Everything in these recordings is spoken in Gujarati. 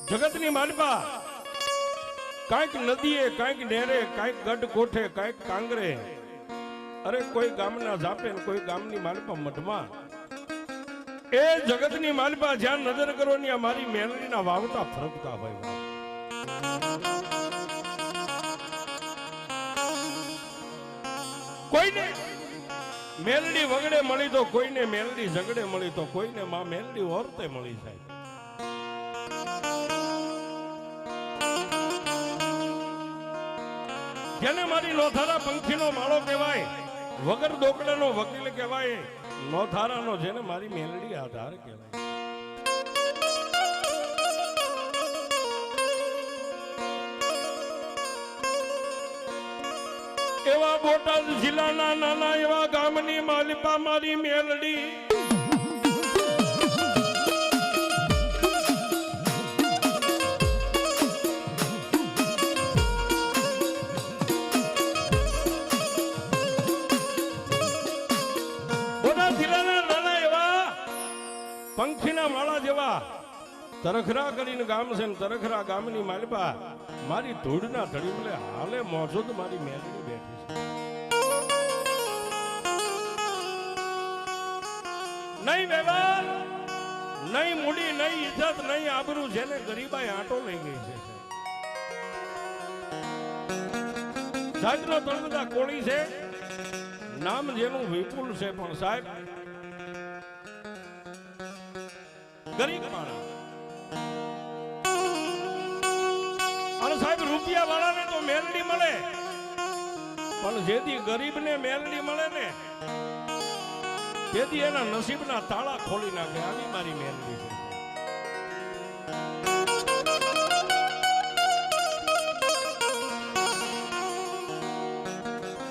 જગતની માલપા કાંઈક નદીએ, કાંઈક નેરે, કાંઈક ગઢ કોઠે, કાંઈક કાંગરે, અરે કોઈ ગામના ઝાપે ને કોઈ ગામની માલપા મઢમાં, એ જગતની માલપા જ્યાં નજર કરો ને મારી મેલડીના વાવતા ફરકતા હોય. કોઈને મેલડી વગડે મળી તો કોઈને મેલડી ઝગડે મળી તો કોઈને માં મેલડી ઓરતે મળી જાય. જેને મારી નોથારા પંખીનો માળો કહેવાય, વગર દોકડાનો વકીલ કહેવાય, નોથારાનો જેને મારી મેલડી આધાર કહેવાય. એવા બોટાદ જિલ્લાના નાના એવા ગામની માલિપા મારી મેલડી. બોટાદ જિલ્લાના નાના એવા પંખીના માળા જેવા તરખરા કરીને ગામ છે ને તરખરા ગામની માલિપા મારી ધૂળના ધડીમલે હાલે મોજૂદ મારી મેલડી બેઠી છે. નહીં વ્યવહાર, નહીં મૂડી, નહીં ઇજ્જત, નહીં આબરૂ, જેને ગરીબાઈ આંટો લઈ ગઈ છે. જાતનો તળબદા કોળી છે, નામ જેનું વિપુલ છે, પણ સાહેબ ગરીબ માણસ. અને સાહેબ રૂપિયા વાળાને તો મેલડી મળે, પણ જેથી ગરીબને મેલડી મળે ને તેથી એના નસીબના તાળા ખોલી નાખે. આવી મારી મેલડી છે.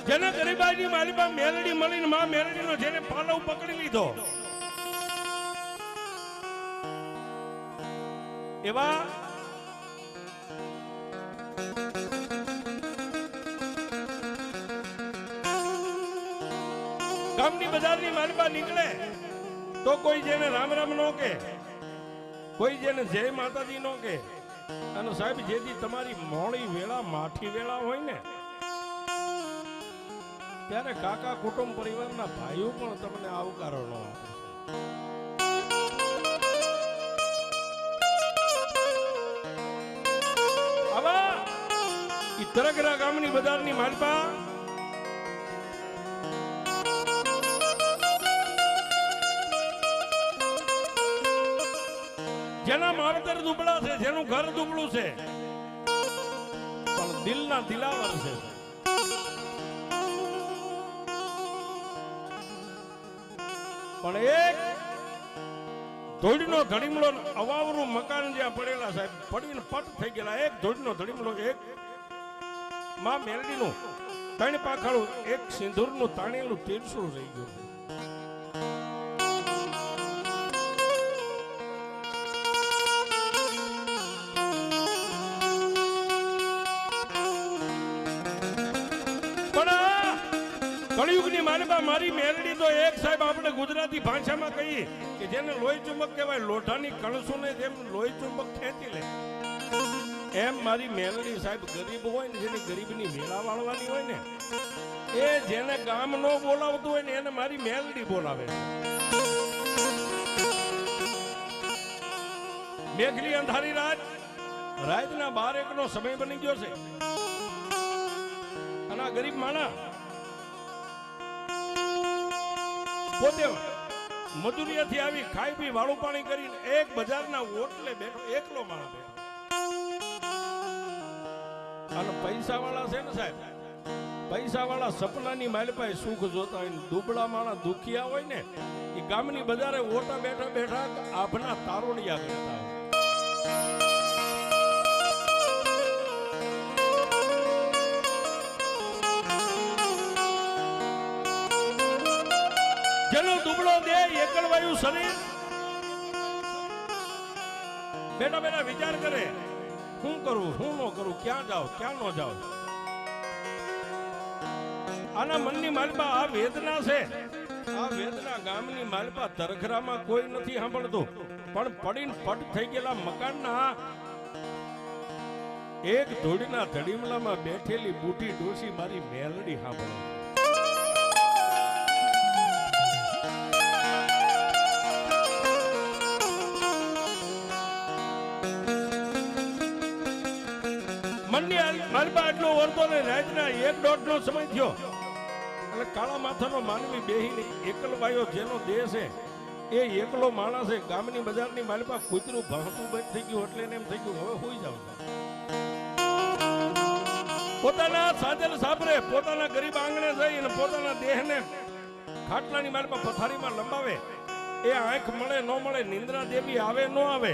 જેને ગરીબાઈની મારી પાસે મેલડી મળીને માં મેલડીનો જેને પાલવ પકડી લીધો, એવા ગામની બજારની માલપા નીકળે તો કોઈ જેને રામ રામ નો કે, કોઈ જેને જય માતાજી નો કે. અને સાહેબ જેથી તમારી મોડી વેળા માઠી વેળા હોય ને ત્યારે કાકા કુટુંબ પરિવારના ભાઈઓ પણ તમને આવકારો ન આપે. આવા ઈ તરગરા ગામની બજારની માલપા જેના માવતર દુબળા છે, જેનું ઘર દુબળું છે, પણ દિલના દિલાવર છે. પણ એક ધોળીનો ધડીમલો અવાવરું મકાન જ્યાં પડેલા સાહેબ પડીને પટ થઈ ગયેલા, એક ધોળીનો ધડીમલો, એક માં મેલડીનું 3 પાખાળું, એક સિંદૂરનું તાણેલું તીરસું રહી ગયું. કળિયુગની માલપા મારી મેલડી તો એક સાહેબ આપણે ગુજરાતી ભાષામાં કહીએ કે જેને લોહી ચુંબક કહેવાય, લોઢાની કણસુને જેમ લોહી ચુંબક ખેંચી લે એમ મારી મેલડી સાહેબ ગરીબ હોય ને, જેની ગરીબની વેળા વાળવાની હોય ને, એ જેને ગામ નો બોલાવતું હોય ને એને મારી મેલડી બોલાવે. મેઘલી અંધારી રાતના 12 નો સમય બની ગયો છે અને આ ગરીબ માણસ પોતે મજૂરીથી આવી ખાઈ પી વાળું પાણી કરીને એક બજારના ઓટલે બેઠો, એકલો માણસ બેઠો. અને પૈસા વાળા છે ને સાહેબ, પૈસા વાળા સપનાની માલપાએ સુખ જોતા હોય, દુબળા માણસ દુખિયા હોય ને એ ગામની બજારે ઓટા બેઠા બેઠા આભના તારોડિયા કરતા હોય. જેનો દુબળો દેહ, એકલવાયું શરીર, બેટા બેટા વિચાર કરે શું કરું, શું ન કરું, ક્યાં જાઉં, ક્યાં ન જાઉં. આના મનની માલપા આ વેદના છે. આ વેદના ગામની માલપા તરખરામાં કોઈ નથી સાંભળતું, પણ પડીને પટ થઈ ગયેલા મકાનના એક ધૂળના ધડીમલામાં બેઠેલી બુઢી ડોશી મારી મેલડી સાંભળે. મનની માલબા આટલો વર્તો ને રાતના 1-1.5 નો સમય થયો એટલે કાળા માથાનો માનવી બેહીને એકલવાયો જેનો દેહ છે એ એકલો માણસ છે. ગામની બજારની માલપા કૂતરું ભાંગતું બંધ થઈ ગયું એટલે એને એમ થઈ ગયું હવે હોઈ જાવ. પોતાના સાજલ સાબરે પોતાના ગરીબ આંગણે જઈ અને પોતાના દેહને ખાટલાની માલપા પથારીમાં લંબાવે. એ આંખ મળે ન મળે, નિંદ્રા દેવી આવે ન આવે,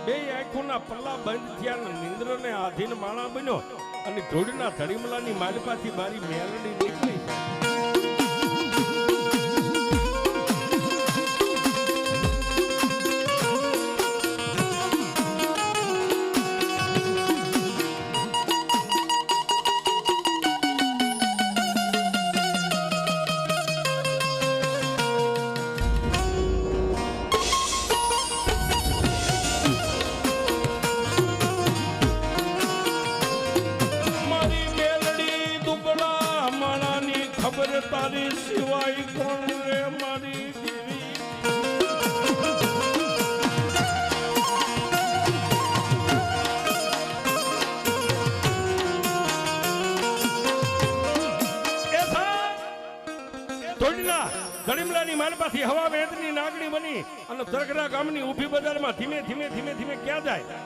બે આંખોના પલ્લા બંધ થયા ને નિંદ્રને આધીન માણા બન્યો અને ધૂળના ધડીમલાની માલપાથી મારી મેલડી નીકળી. તારી સિવાય કોણ રે મારી દેવી. ધડીમલાની માલપાથી હવા વેદની નાગણી બની અને તરખડા ગામની ઊભી બજારમાં ધીમે ધીમે ધીમે ધીમે ક્યાં જાય.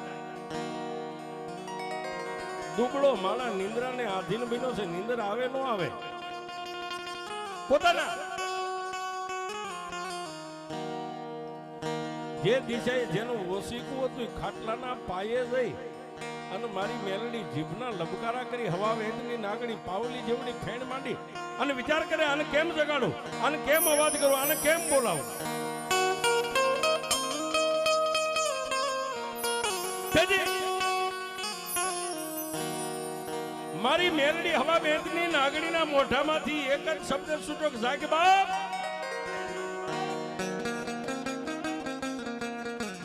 દુબળો માળા નિંદ્રાને આધીન બન્યો છે. નિંદર આવે ન આવે, પોતાના જે દિશાએ જેનું વસીકું હતું ખાટલાના પાયે જઈ અને મારી મેલડી જીભના લબકારા કરી હવા વેદની નાગણી પાવલી જેવડી ફેણ માંડી અને વિચાર કરે આને કેમ જગાડું, આને કેમ અવાજ કરું, આને કેમ બોલાવું. મારી મેલડી હવા વેદની નાગણીના મોઢામાંથી એક જ શબ્દ છૂટો, જાગ બાપ.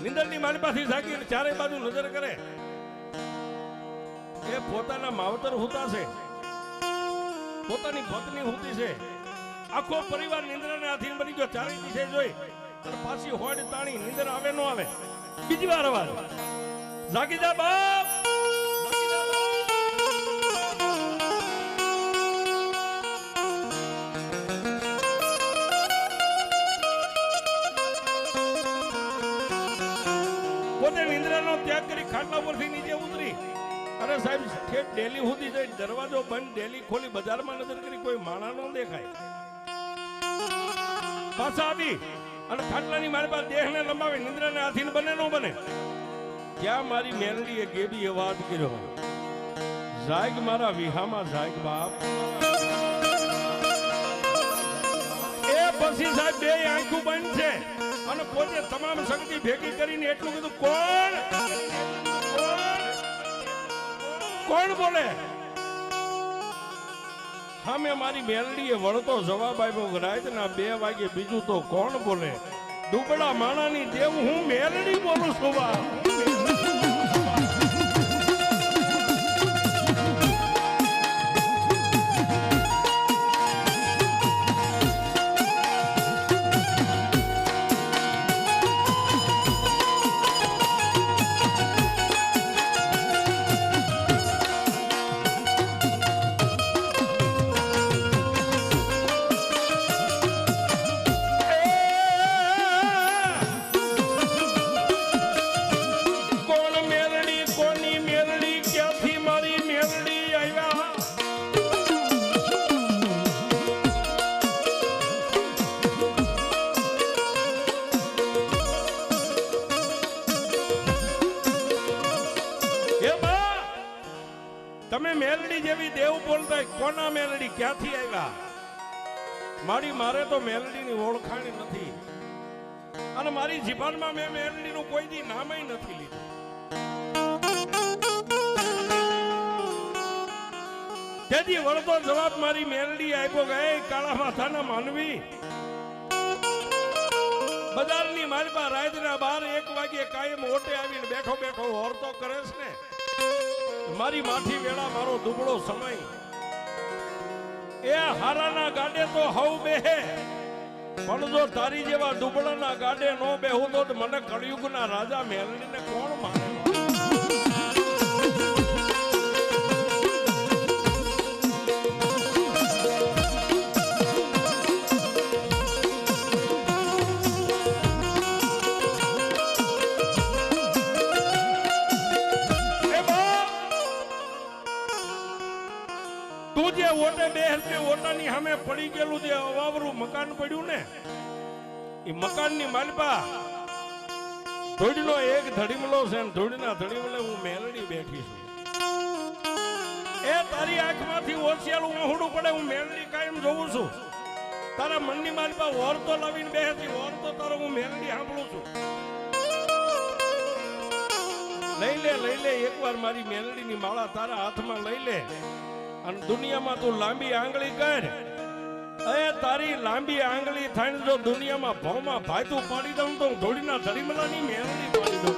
નિંદરની માલપાથી જાગી ચારે બાજુ નજર કરે. એ પોતાના માવતર હુતા છે, પોતાની પત્ની હુતી છે, આખો પરિવાર નિંદ્રાને આધીન બની ગયો. ચારે દિશે જોઈ અને પાછી હોડ તાણી. નિંદર આવે ન આવે, બીજી વાર અવાજ, જાગી જા બાપ. પોતે નિંદ્રાનો ત્યાગ કરી ખાટલા પરથી નીચે ઉતરી. અરે સાહેબ ઠેઠ ડેલી સુધી જઈ દરવાજો બંધ, ડેલી ખોલી બજારમાં નજર કરી, કોઈ માણા ન દેખાય. પાછા આવી અને ખાટલાની મારી પાસે દેહને લંબાવી નિંદ્રાને આધીન બને ન બને. ત્યાં મારી મેલડીએ ગેબી અવાજ કર્યો, જાગ મારા વિહામાં જાગ બાપ. એ પછી સાહેબ બે આંખું બંધ છે અને પોતે તમામ શક્તિ ભેગી કરીને એટલું કીધું, કોણ કોણ બોલે? હા, મેં મારી મેલડીએ વળતો જવાબ આપ્યો, રાતના 2 વાગે બીજું તો કોણ બોલે? દુબળા માણાની દેવ હું મેલડી બોલું છું બા. તમે મેલડી જેવી દેવ બોલતા કોના મેલડી ક્યાંથી આવ્યા? મારે તો મેલડીની ઓળખાણ નથી અને મારી જીવનમાં મેં મેલડીનું કોઈ દી નામય નથી લીધું. તેથી વળતો જવાબ મારી મેલડી આપ્યો કે કાળા માથાના માનવી, બજારની માલપા રાતના 12-1 વાગે કાયમ ઓટે આવીને બેઠો બેઠો હોરતો કરે છે ને, મારી માઠી વેળા મારો દુબળો સમય એ હારાના ગાડે તો હવ બેહે પણ જો તારી જેવા દુબળાના ગાડે નો બેહું તો મને કળિયુગના રાજા મેલડીને કોણ માને? તું જે ઓટે બેહર ને ઓટાની સામે પડી ગયેલું જે અવાવરું મકાન પડ્યું ને એ મકાનની માલપા ધોડીનો એક ધડીમલો છે ને ધોડીના ધડીમલે હું મેલડી બેઠી છું. એ તારી આંખમાંથી ઓછિયાળું મહુડું પડે હું મેલડી કાયમ જોઉં છું. તારા મનની માલપા ઓર તો લાવીને બેહતી ઓર તો તારો હું મેલડી સાંભળું છું. લઈ લે એકવાર મારી મેલડીની માળા તારા હાથમાં લઈ લે અને દુનિયામાં તું લાંબી આંગળી કર. એ તારી લાંબી આંગળી થઈને જો દુનિયામાં ભાવમાં ભાઈતું પાડી દઉં તો ધોડીના ધડીમલાની મેલડી પાડી દઉં.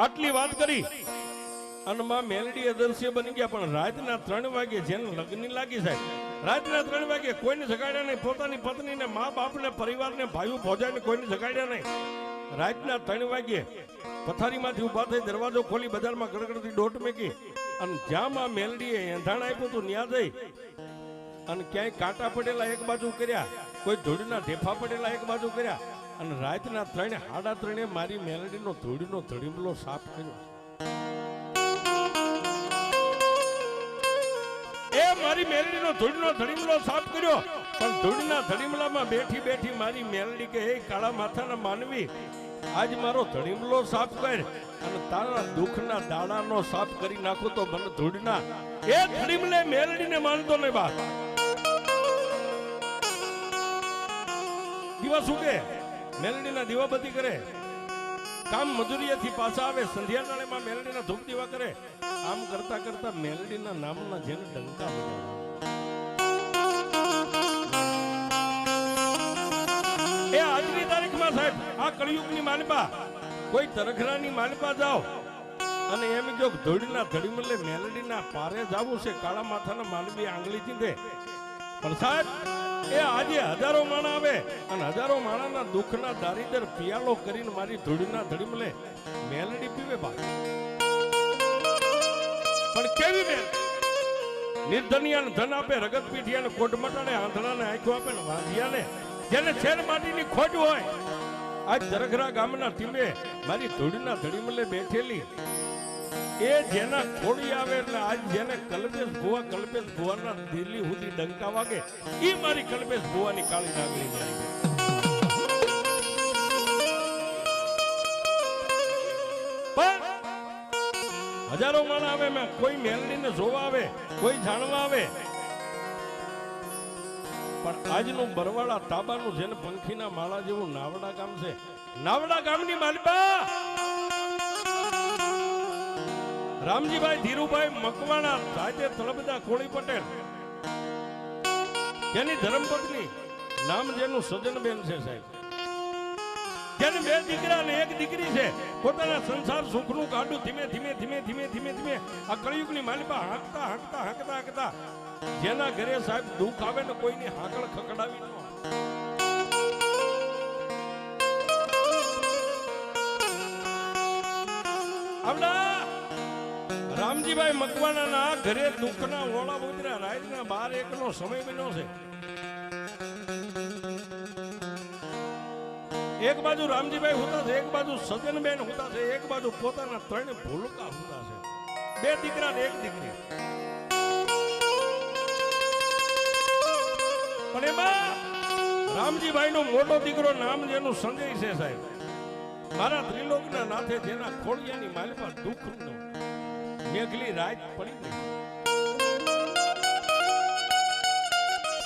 આટલી વાત કરી અને માં મેલડી અદર્શ્ય બની ગયા. પણ રાતના 3 વાગે જેને લગ્ન લાગી સાહેબ, રાતના 3 વાગે કોઈને જગાડ્યા નહીં. પોતાની પત્નીને, મા બાપને, પરિવારને, ભાઈઓ ભોજાને કોઈને જગાડ્યા નહીં. રાતના 3 વાગે પથારીમાંથી ઉભા થઈ દરવાજો ખોલી બજારમાં ગડગડતી દોટ મેકી અને જ્યાં માં મેલડીએ એંધાણ આપ્યું હતું ત્યાં જઈ અને ક્યાંય કાંટા પડેલા એક બાજુ કર્યા, કોઈ ધૂળના ઢેફા પડેલા એક બાજુ કર્યા અને રાતના 3 સાડા 3 મારી મેલડીનો ધૂળનો ધડીમલો સાફ કર્યો. એ મારી મેલડીનો ધૂળનો ધડીમલો સાફ કર્યો. પણ ધૂળના ધડીમલામાં બેઠી બેઠી મારી મેલડી કે હે કાળા માથાના માનવી, આજ મારો ધડીમલો સાફ કર અને તારા દુઃખના દાડાનો સાફ કરી નાખું તો મને ધૂળના એ ધડીમલે મેલડીને માનતો નહીં. બાપ દિવસ ઉગે, મેલડીના દીવાબત્તી કરે, કામ મજૂરીએથી પાછા આવે, સંધ્યા ટાળેમાં મેલડીના ધૂપ દીવા કરે. આમ કરતા કરતા મેલડીના નામના જેને ડંકા બજાવ્યા. એ આજની તારીખમાં સાહેબ આ કળિયુગની માલપા કોઈ તરખરાની માલપા જાઓ અને એમ જો ધોળીના ધડીમલે મેલડીના પારે જાવું છે, કાળા માથાના માનવી આંગળી ચીંધે. પણ સાહેબ એ આજે હજારો માણા આવે અને હજારો માણાના દુઃખના દારિદર પિયાલો કરીને મારી ધૂળીના ધડીમલે મેલડી પીવે. બા પણ કેવી મેલ નિર્ધનિયાને ધન આપે, રગત પીઠિયાને કોટ મટાડે, આંધળાને આંખો આપે ને વાંધિયાને જેને છેડ માટીની ખોટ હોય. આજ દરખરા ગામના ટીમે મારી ધૂળીના ધડીમલે બેઠેલી એ જેના ખોડી આવે એટલે આજ જેને કલ્પેશ ભુવાના દિલ્હી સુધી ડંકા વાગે એ મારી કલ્પેશ ભુવાની કાળી નાગલી જાય. પણ હજારો માણસ આવે, મેં કોઈ મેલડીને જોવા આવે, કોઈ જાણવા આવે. પણ આજનું બરવાળા તાબાનું જેને પંખીના માળા જેવું નાવડા ગામ છે, નાવડા ગામની માલપા રામજીભાઈ ધીરુભાઈ મકવાણા રાજે તળબદા કોળી પટેલ જેની ધર્મપત્ની નામ જેનું સજનબેન છે સાહેબ, જેને બે દીકરા ને એક દીકરી છે, પોતાના સંસાર સુખનું ગાડું ધીમે ધીમે ધીમે ધીમે ધીમે ધીમે આ કળિયુગની માલિપા હાંકતા હાંકતા હાંકતા હાંકતા જેના ઘરે સાહેબ દુઃખ આવે ને કોઈની હાકળ ખકડાવી ન આવડા રામજીભાઈ મકવાણાના ઘરે દુઃખના ઓળા ઉતર્યા. રાતના 12-1 નો સમય બન્યો છે. એક બાજુ રામજીભાઈ હોતા છે, એક બાજુ સજનબેન હોતા છે, એક બાજુ પોતાના 3 ભૂલકા હોતા છે. 2 દીકરા ને 1 દીકરી. પણ એમાં રામજીભાઈ નો મોટો દીકરો નામ જેનું સંજય છે સાહેબ. મારા ત્રિલોકના નાથે જેના ખોડિયાની માલિપા દુઃખ નો મેઘલી રાત પડી ગઈ.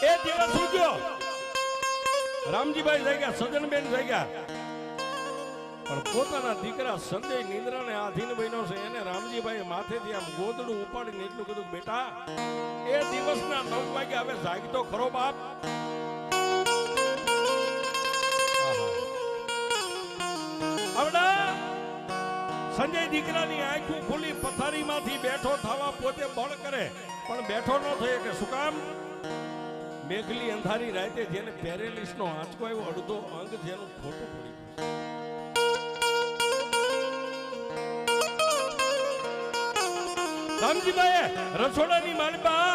એ દિવસ ઉજ્યો રામજીભાઈ જઈ ગયા, સજનબેન જઈ ગયા, પણ પોતાના દીકરા સંજય નિંદ્રાને આધીન બન્યો છે. એને રામજીભાઈ માથેથી આમ ગોદડું ઉપાડીને એટલું કીધું, બેટા એ દિવસના 9 વાગે હવે જાગતો ખરો બાપ. સંજય દીકરાની આંખો ખુલી, પથારીમાંથી બેઠો થવા પોતે બળ કરે, પણ બેઠો ન થયો. કે શું કામ? મેઘલી અંધારી રાતે જેને પેરેલિસ નો આંચકો આવ્યો, અડધો અંગ જેનું ખોટું પડી ગયું. રામજીભાઈ રસોડાની માલિપા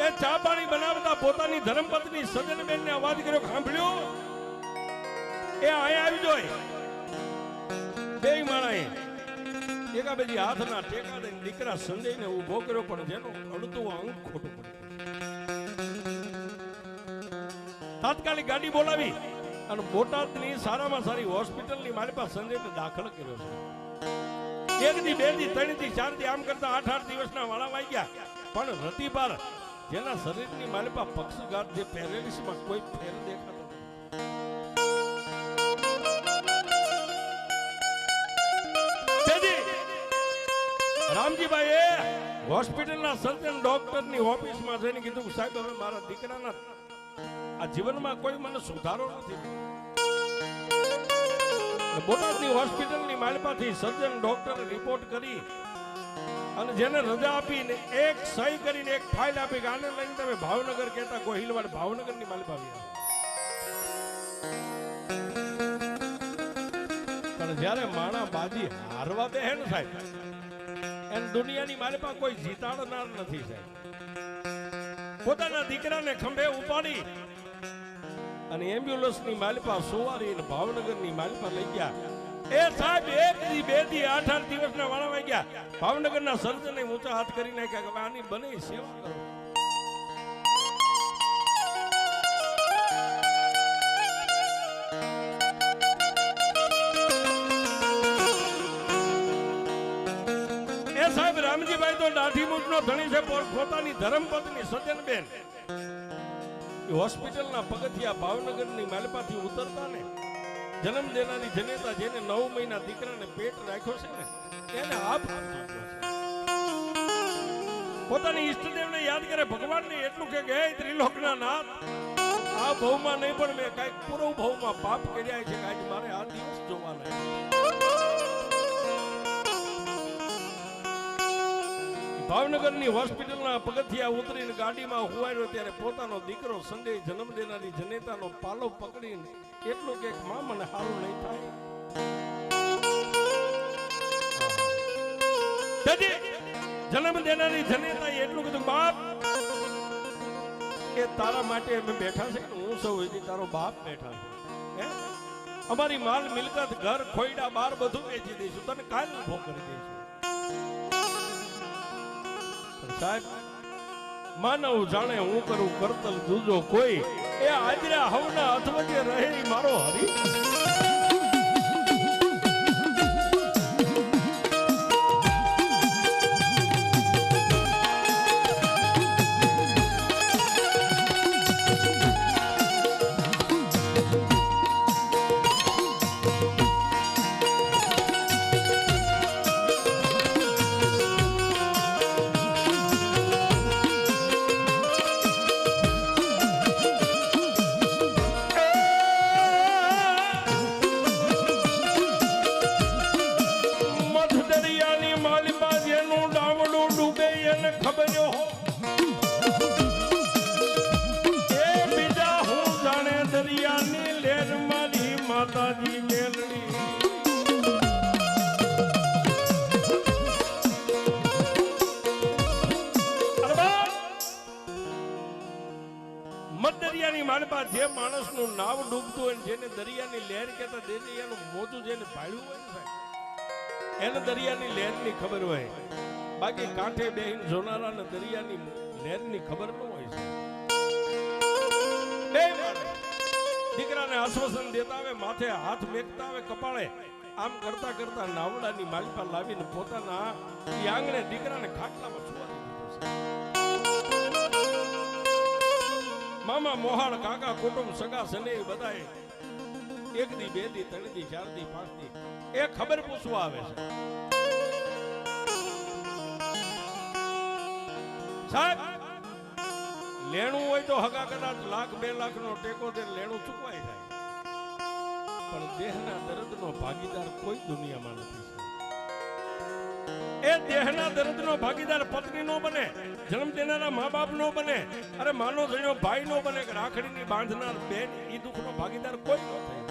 એ ચા પાણી બનાવતા પોતાની ધર્મપત્ની સજનબેન ને અવાજ કર્યો, સાંભળ્યો? એ અહીંયા આવી જોઈ. બે માણાએ એકાબેજી હાથના ટેકા દઈને દીકરા સંજયને ઊભો કર્યો, પણ જેનું અડધું અંગ ખોટું પડ્યું. તાત્કાલિક ગાડી બોલાવી અને બોટાદની સારામાં સારી હોસ્પિટલની મારી પાસે સંજયને દાખલ કર્યો છે. 1 દી 2 દી 3 દી 4 દી આમ કરતા 8 દિવસના વાળા વાઈ ગયા, પણ રતિપાર જેના શરીરની મારી પાસે પક્ષઘાત જે પેરેલિસમાં કોઈ ફેર દેખાતો રામજીભાઈએ હોસ્પિટલના સર્જન ડોક્ટરની ઓફિસમાં જઈને કીધું, સાહેબ હવે મારા દીકરાના આ જીવનમાં કોઈ મને સુધારો નથી. બોટાદની હોસ્પિટલની માલિપાથી સર્જન ડોક્ટરે રિપોર્ટ કરી અને જેને રજા આપીને એક સહી કરીને એક ફાઇલ આપી કે આને લઈને તમે ભાવનગર કહેતા ગોહિલવાડ ભાવનગરની માલિપા આવી. પણ જ્યારે માણા બાજી હારવા દે હે ને સાહેબ, એમ દુનિયાની માલિપા કોઈ જીતાડનાર નથી સાહેબ. પોતાના દીકરાને ખંભે ઉપાડી અને એમ્બ્યુલન્સની માલિપા સુવારી ભાવનગરની માલિપા લઈ ગયા. એ સાહેબ 1 દી 2 દી 8 દિવસના વાળા વાઈ ગયા. ભાવનગરના સર્જને ઊંચા હાથ કરી નાખ્યા કે આની બને સેવા કરો. એ સાહેબ રામજીભાઈ તો દાઢી મૂછનો ધણી છે, પોતાની ધર્મપત્ની સજનબેન હોસ્પિટલના પગથિયા ભાવનગરની માલિપાથી ઉતરતા ને જન્મ દેનારી જનેતા જેને 9 મહિના દીકરાને પેટ રાખ્યો છે ને એને આપ પોતાની ઈષ્ટદેવને યાદ કરે, ભગવાનને એટલું કે હે ત્રિલોકના નાથ, આ ભવમાં નહીં પણ મેં કાંઈક પૂર્વ ભવમાં પાપ કર્યા છે, આજ મારે આ દિવસ જોવાના. ભાવનગરની હોસ્પિટલના પગથિયા ઉતરીને ગાડીમાં હુવાયો ત્યારે પોતાનો દીકરો સંજય જન્મ દેનારી જનેતાનો પાલો પકડીને એટલું કે માં મને હારું નહીં થાય. જન્મ દેનારી જનેતાએ એટલું કીધું, બાપ એ તારા માટે અમે બેઠા છે, હું સૌ હજી તારો બાપ બેઠા છે. અમારી માલ મિલકત ઘર ખોયડા બાર બધું વેચી દઈશું, તને કાલ ઉભો કરી દઈશું. સાહેબ માનવ જાણે હું કરું કરતલ દૂજો કોઈ, એ આજરા હવના અથવજે રહે મારો હરી. માતાજી મેલડી દરિયાની માલપા જે માણસનું નાવ ડૂબતું હોય જેને દરિયાની લહેર કહેતા દરિયાનું મોજું જેને ભાળ્યું હોય ને સાહેબ એને દરિયાની લહેરની ખબર હોય બાકી કાંઠે બેહીન જોનારાને દરિયાની લહેરની ખબર ન હોય છે બે માણસ દીકરાને આશ્વાસન દેતા આવે માથે હાથ મેકતા આવે કપાળે આમ કરતા કરતા નાવડાની માલપા લાવીને પોતાના આંગણે દીકરાને ખાટલામાં સુવા દીધો છે મામા મોહાળ કાકા કુટુંબ સગા સને બધાએ એક દી બે દી ત્રણ દી ચાર દી પાંચ દી એ ખબર પૂછવા આવે છે સાહેબ લેણું હોય તો હગા કદાચ લાખ 2 લાખ નો ટેકો દે લેણું ચૂકવાઈ જાય પણ દેહના દર્દનો ભાગીદાર કોઈ દુનિયામાં નથી એ દેહના દર્દનો ભાગીદાર પત્ની નો બને જન્મ દેનારા મા બાપ નો બને અરે માનો જણ્યો ભાઈ નો બને કે રાખડીની બાંધનાર બેન ઈ દુઃખનો ભાગીદાર કોઈ ન થાય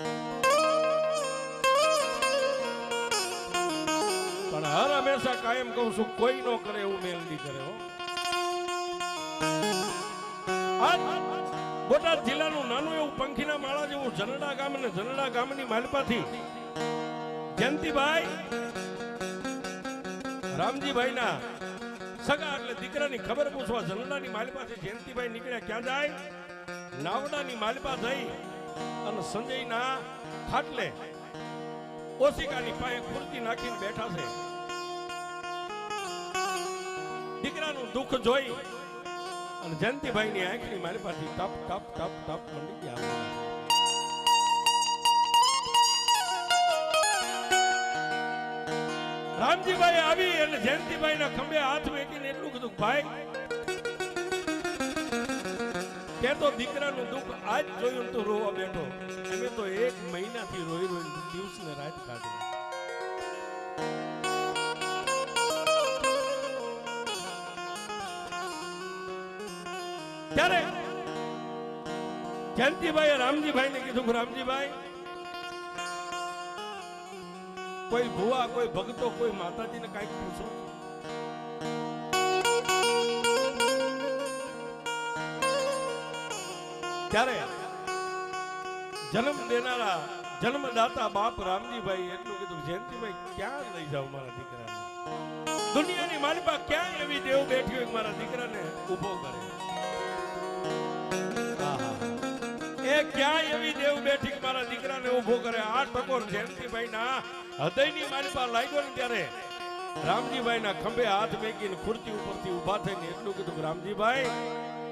પણ હર હંમેશા કાયમ કહું છું કોઈ નો કરે એવું મેલડી કરે હો બોટાદ જિલ્લાનું નાનું એવું પંખીના માળા જેવું જનડા ગામ અને જનડા ગામની માલપાથી જયંતિભાઈ રામજીભાઈ ના સગા એટલે દીકરાની ખબર પૂછવા જનડાની માલપાથી જયંતિભાઈ નીકળ્યા ક્યાં જાય નાવડાની માલપા જઈ અને સંજયના ખાટલે ઓશિકાની પાસે ખુરતી નાખીને બેઠા છે દીકરાનું દુઃખ જોઈ અને જયંતિભાઈની આંખની માલપાથી ટપ ટપ ટપ ટપ મંડી ગયા રામજીભાઈ આવી અને જયંતિભાઈ ના ખંભે હાથ મૂકીને એટલું કીધું ભાઈ તે તો દીકરાનું દુઃખ આજ જોયું તો રોવા બેઠો અમે તો 1 મહિનાથી રોઈ રોઈ દિવસ ને રાત કાઢી ત્યારે જયંતિભાઈએ રામજીભાઈને કીધું રામજીભાઈ કોઈ ભુવા કોઈ ભક્તો કોઈ માતાજીને કઈક પૂછો ત્યારે જન્મ દેનારા જન્મદાતા બાપ રામજીભાઈ એટલું કીધું જયંતિભાઈ ક્યાં લઈ જાવ મારા દીકરાને દુનિયાની માલપા ક્યાં એવી દેવ બેઠી હોય મારા દીકરાને ઉભો કરે એ ક્યાં એવી દેવ બેઠી મારા દીકરાને ઉભો કરે આ ટકોર જયંતિભાઈ ના હૃદયની માલપા લાગ્યો ને ત્યારે રામજીભાઈ ના ખંભે હાથ મેકીને ખુરતી ઉપરથી ઉભા થઈને એટલું કીધું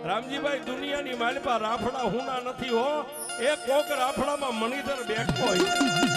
રામજીભાઈ દુનિયાની માલપા રાફડા હુના નથી હો એ કોક રાફડામાં મણિધર બેઠો હોય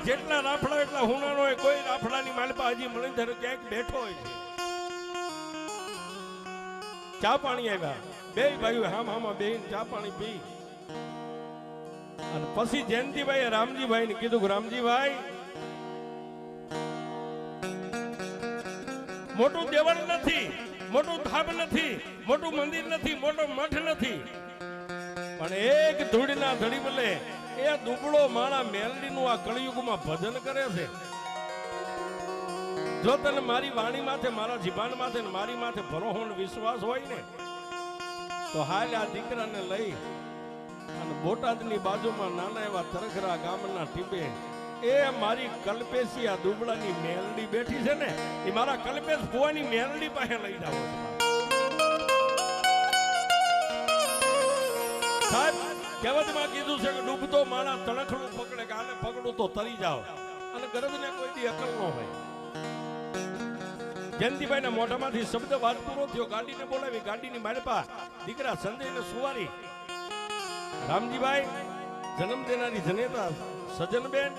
જેટલા રાફડા એટલા હુનાનો હોય કોઈ રાફડાની માલપા હજી મણિધર ક્યાંક બેઠો હોય છે ચા પાણી આવ્યા બે ભાઈઓ હામાં બેહીને ચા પાણી પી અને પછી જયંતિભાઈ રામજીભાઈ ને કીધું રામજીભાઈ મોટું દેવળ નથી મોટું ધાબ નથી મોટું મંદિર નથી મોટો મઠ નથી પણ એક ધૂળના ધડી બલે એ દુબળો માણા મેલડીનું આ કળિયુગમાં ભજન કરે છે જો તને મારી વાણી માથે મારા જીભાન માથે મારી માથે ભરોહણ વિશ્વાસ હોય ને તો હાલ આ દીકરાને લઈ અને બોટાદની બાજુમાં નાના એવા તરખરા ગામના ટીબે એ મારી કલ્પેશી આ દુબળાની મેલડી બેઠી છે ને એ મારા કલ્પેશ ભુવાની મેલડી પાસે લઈ જાવ સાહેબ કહેવતમાં કીધું છે કે ડૂબતો માણા તણખલું પકડે કે આને પકડું તો તરી જાવ અને ગરજને કોઈ દી અકલ ન હોય જયંતિભાઈ ના મોઢામાંથી શબ્દ વાત પૂરો થયો ગાડીને બોલાવી ગાડીની માલપા દીકરા સંજયને સુવારી રામજીભાઈ જન્મ દેનારી જનેતા સજનબેન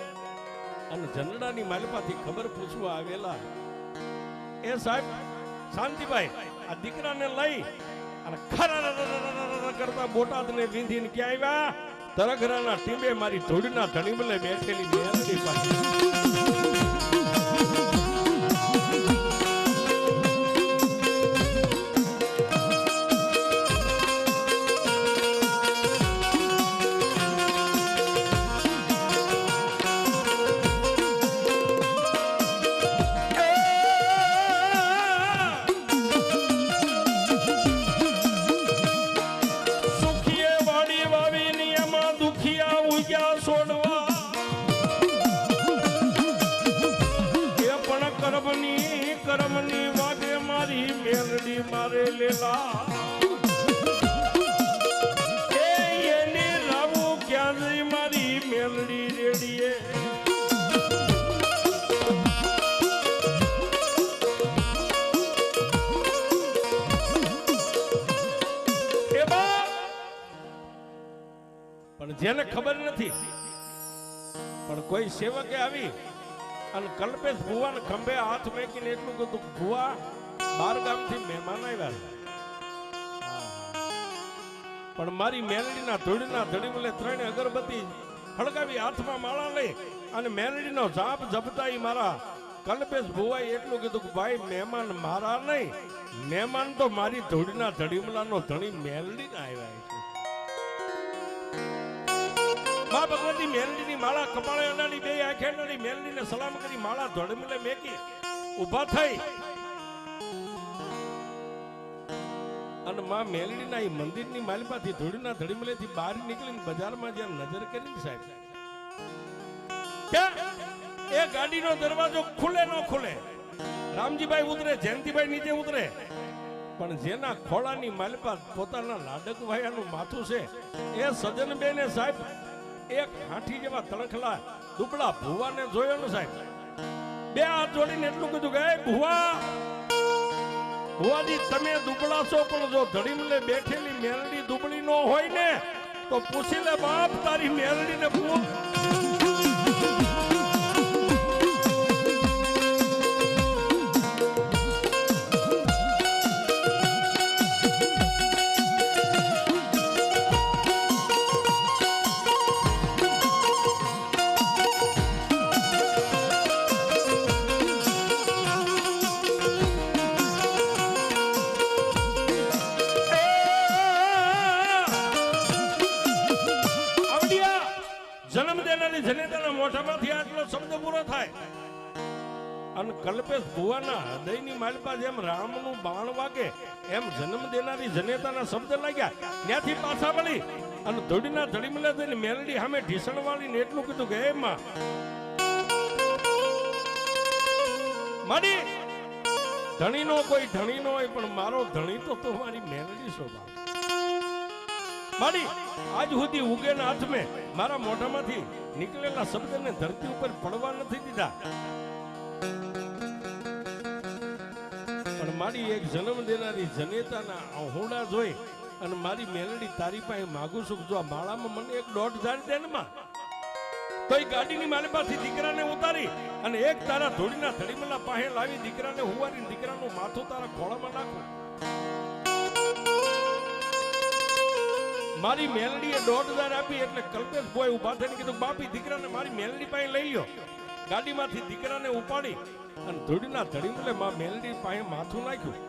અને જનડાની માલપાથી ખબર પૂછવા આવેલા એ સાહેબ શાંતિભાઈ આ દીકરાને લઈ અને ખરા કરતા બોટાદને વિંધીને ક્યાં આવ્યા તરઘરાના ટીંબે મારી ધૂળના ધણીમલે બેઠેલી મેલડી પાસે કરમની વાગે મારી મેલડી મારે લેલા એને રાવું ક્યાં જઈ મારી મેલડી રેડીએ પણ જેને ખબર નથી પણ કોઈ સેવકે આવી અને કલ્પેશ ભુવાને ખંભે હાથ મેકીને એટલું કીધું ભુવા 12 ગામથી મહેમાન આવ્યા પણ મારી મેલડીના ધૂળના ધડીમલે 3 અગરબત્તી હળગાવી હાથમાં માળા લઈ અને મેલડીનો જાપ જપતા મારા કલ્પેશ ભુવાએ એટલું કીધું કે ભાઈ મહેમાન મારા નહીં મહેમાન તો મારી ધૂળના ધડીમલાનો ધણી મેલડીના આવ્યા છે માં ભગવતી મેલડીની માળા કપાળે અડાડી બે આંખે અડાડી મેલડીને સલામ કરી માળા ધડમલે મેકી ઊભા થઈ અને માં મેલડીના એ મંદિરની માલપાથી ધૂળના ધડીમલેથી બહાર નીકળીને બજારમાં જ્યાં નજર કરી સાહેબ કે એ ગાડીનો દરવાજો ખુલે ન ખુલે રામજીભાઈ ઉતરે જયંતિભાઈ નીચે ઉતરે પણ જેના ખોળાની માલપા પોતાના લાડક ભાઈનું માથું છે એ સજનબેને સાહેબ એક હાથી જેવા તણખલા દુબળા ભુવાને જોયો ને સાહેબ બે હાથ જોડીને એટલું કીધું કે ભુવા ભુવાજી તમે દુબળા છો પણ જો ધડીમલે બેઠેલી મેલડી દુબળી નો હોય ને તો પૂછી લે બાપ તારી મેલડીને પૂછ જન્મ દેનારી જનેતાના મોઢામાંથી આટલો શબ્દ પૂરો થાય અને કલ્પેશ ભુવાના હૃદયની માલપા જેમ રામનું બાણ વાગે એમ જન્મ દેનારી જનેતાના શબ્દ લાગ્યા ત્યાંથી પાછા વળી અને ધોડીના ધડીમલે થઈને મેલડી સામે ઢીસણ વાળીને એટલું કીધું કે હે માં મારી ધણીનો કોઈ ધણી નો હોય પણ મારો ધણી તો મારી મેલડી શોભા મારી આજ સુધી ઉગેના હાથમે મારા મોઢામાંથી નીકળેલા શબ્દને ધરતી ઉપર પડવા નથી દીધા પણ મારી એક જન્મ દેનારી જનેતાના હોડા જોઈ અને મારી મેલડી તારી પાસે માગું છું જો આ માળામાં મને એક દોઢ જાણ દે ને માં તો એ ગાડીની માલપાથી દીકરાને ઉતારી અને એક તારા ધોળીના ધડીમલા પાસે લાવી દીકરાને હુવારી દીકરાનું માથું તારા ખોળામાં નાખું મારી મેલડીએ 1,500 આપી એટલે કલ્પેશ ભાઈ ઉભા થઈને કીધું બાપી દીકરાને મારી મેલડી પાસે લઈ લ્યો ગાડીમાંથી દીકરાને ઉપાડી અને ધૂળના ધડીમલે માં મેલડી પાસે માથું નાખ્યું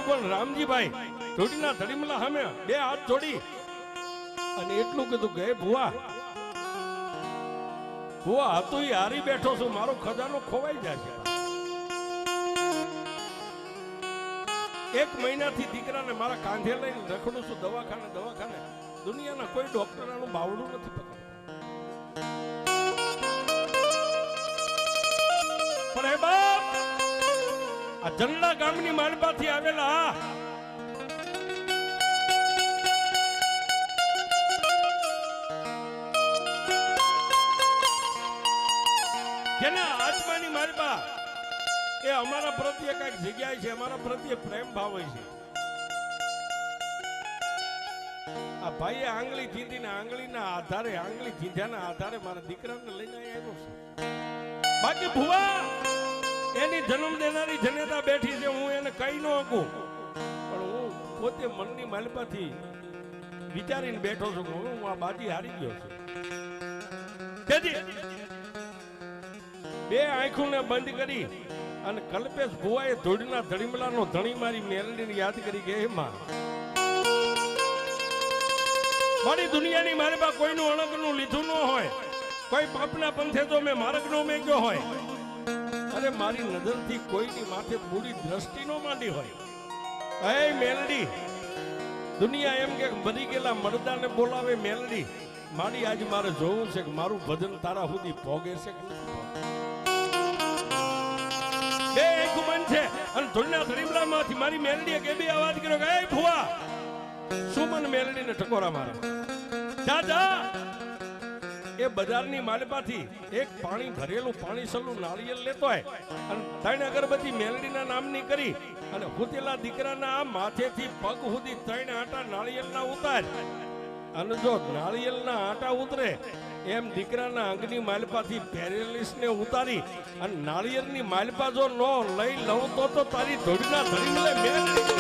પણ રામજીભાઈ ધૂળના ધડીમલા સામે બે હાથ જોડી અને એટલું કીધું કે ભુવા હતું એ હારી બેઠો છું મારો ખજાનો ખોવાઈ જાય છે 1 મહિનાથી દીકરાને મારા કાંધે લઈને રખડું છું દવાખાને દુનિયાના કોઈ ડોક્ટર આનું બાવડું નથી પકડતા પણ હે બાપ આ જનડા ગામની માલપાથી આવેલા જેના આત્માની માલપા એ અમારા પ્રત્યે કઈક જગ્યાએ છે અમારા પ્રત્યે પ્રેમ ભાવ હોય છે આ ભાઈએ આંગળી ચીંધીને આંગળીના આધારે આંગળી ચીંધ્યાના આધારે મારા દીકરાને લઈને આવ્યો છે. બાકી ભુવા એની જન્મ દેનારી જનેતા બેઠી છે, હું એને કઈ ન શકું, પણ હું પોતે મનની માલપાથી વિચારીને બેઠો છું કે હું આ બાજી હારી ગયો છું. બે આંખોને બંધ કરી અને કલ્પેશ ભુવાએ ધૂળના ધડીમલાનો ધણી મારી મેલડીને યાદ કરી કે એમાં મારી દુનિયાની મારે પાસે કોઈનું અણગનું લીધું ન હોય, કોઈ પાપના પંથે તો મેં માર્ગનો મેગ્યો હોય, અરે મારી નજરથી કોઈની માથે બુરી દ્રષ્ટિ ન માંડી હોય. હે મેલડી, દુનિયા એમ કે મરી ગયેલા મરદાને બોલાવે મેલડી, મારી આજ મારે જોવું છે કે મારું ભજન તારા સુધી પોગે છે કે બે એક બંધ છે. અને ધૂળના ધડીમલામાંથી મારી મેલડીએ કેવી અવાજ કર્યો કે એ ભુવા, શું મને મેલડીને ટકોરા મારે? જા જા, એ બજારની માલપાથી એક પાણી ભરેલું પાણી સલું નાળિયેર લેતો હોય અને 3 અગરબત્તી મેલડીના નામની કરી અને હુતેલા દીકરાના આ માથેથી પગ સુધી 3 આંટા નાળિયેરના ઉતાર, અને જો નાળિયેરના આંટા ઉતરે એમ દીકરાના અંગની માલપાથી પેરેલિસને ઉતારી અને નાળિયેરની માલપા જો ન લઈ લઉં તો તારી ધોળીના ધડીમલે મેલડી.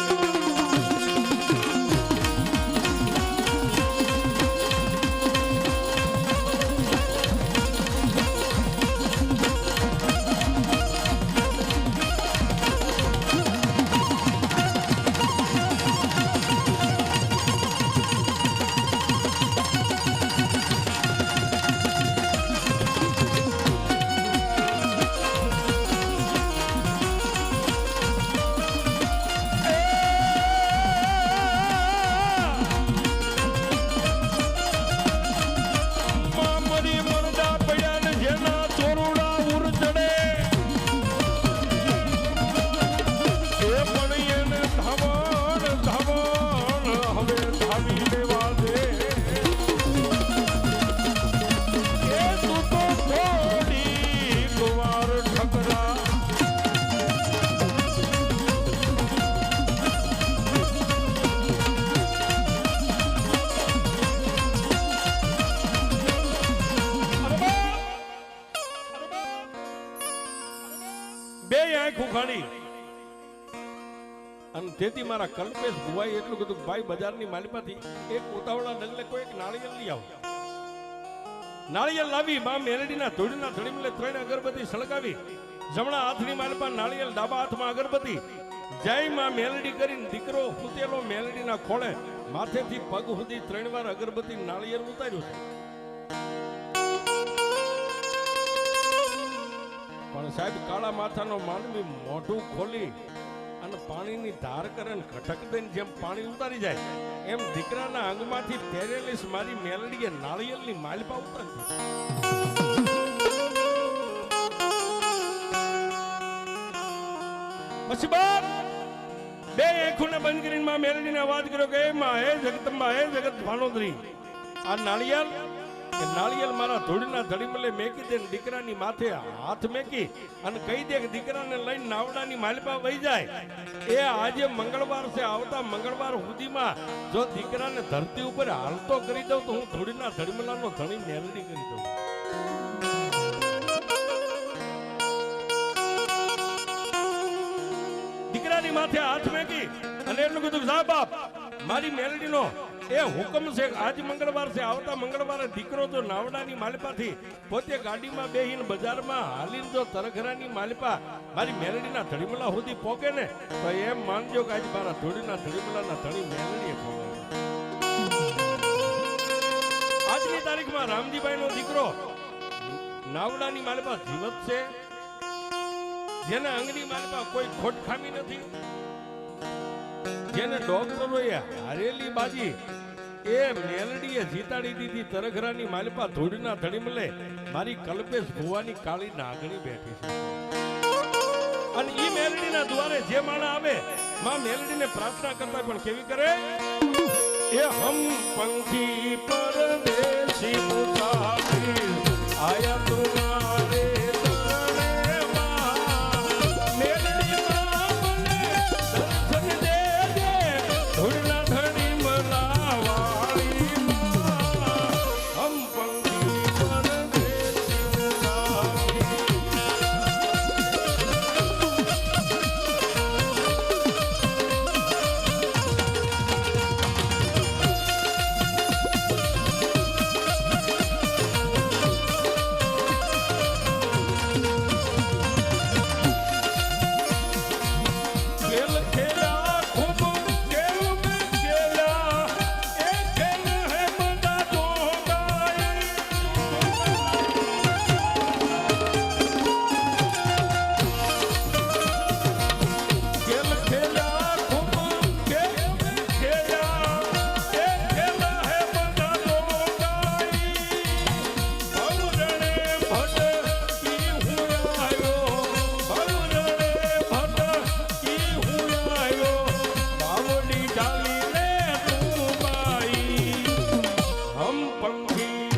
અને તેથી મારા કલ્પેશ ભુવાઈ એટલું કીધું કે ભાઈ બજારની માલપાથી એક ઉતાવળા ડગલે કોઈ એક નાળિયેર લઈ આવો. નાળિયેર લાવી મા મેલડીના ધૂળના ધડીમલે 3 અગરબત્તી સળગાવી, જમણા હાથની માલપા નાળિયેર, ડાબા હાથમાં અગરબત્તી, જય માં મેલડી કરીને દીકરો હુતેલો મેલડીના ખોળે માથેથી પગ સુધી 3 વાર અગરબત્તી નાળિયેર ઉતાર્યું છે. પણ સાહેબ કાળા માથાનો માનવી મોઢું ખોલી અને પાણીની ધાર કરે ને ઘટક દઈને જેમ પાણી ઉતારી જાય એમ દીકરાના અંગમાંથી પેરેલિસ મારી મેલડીએ નાળિયેરની માલપા ઉતારી. પછી બાદ બે આંખોને બંધ કરીને માં મેલડીને અવાજ કર્યો કે માં હે જગદંબા, હે જગત ભાનોદરી, આ નાળિયેર મારા ધૂળના ધડીમલે મેકી દે, દીકરાની માથે હાથ મેકી અને કહી દે કે દીકરાને લઈને નાવડાની માલપા વહી જાય. એ આજે મંગળવાર છે, આવતા મંગળવાર સુધીમાં જો દીકરાને ધરતી ઉપર હાલતો કરી દઉં તો હું ધૂળના ધડીમલાનો ધણી મેલડી કરી દઉં. દીકરાની માથે હાથ મેકી અને એટલું કીધું જા બાપ, મારી મેલડીનો એ હુકમ છે, આજ મંગળવાર છે, આવતા મંગળવારે દીકરો જો નાવડાની માલપાથી પોતે ગાડીમાં બેહીને બજારમાં હાલીને જો તરઘરાની માલપા મારી મેલડીના ધડીમલા સુધી પોકે ને તો એમ માનજો કે આજ મારા ધૂળના ધડીમલાના ધણી મેલડીએ પોકે. આજની તારીખમાં રામજીભાઈનો દીકરો નાવડાની માલપા જીવત છે, જેના અંગની માલપા કોઈ ખોટ ખામી નથી, જેને ડોક્ટરોએ હારેલી બાજી એ મેલડીએ જીતાડી દીધી. તરઘરાની માલપા ધૂળના ધડીમલે મારી કલ્પેશ ભુવાની કાળી નાગણી બેઠી છે. અને ઈ મેલડીના દ્વારે જે માણા આવે માં મેલડીને પ્રાર્થના કરતા પણ કેવી કરે, એ હમ પંખી પરદેશી મુસાફિર આયા તુમારે ધૂળના ધડી મલાવાળી સખી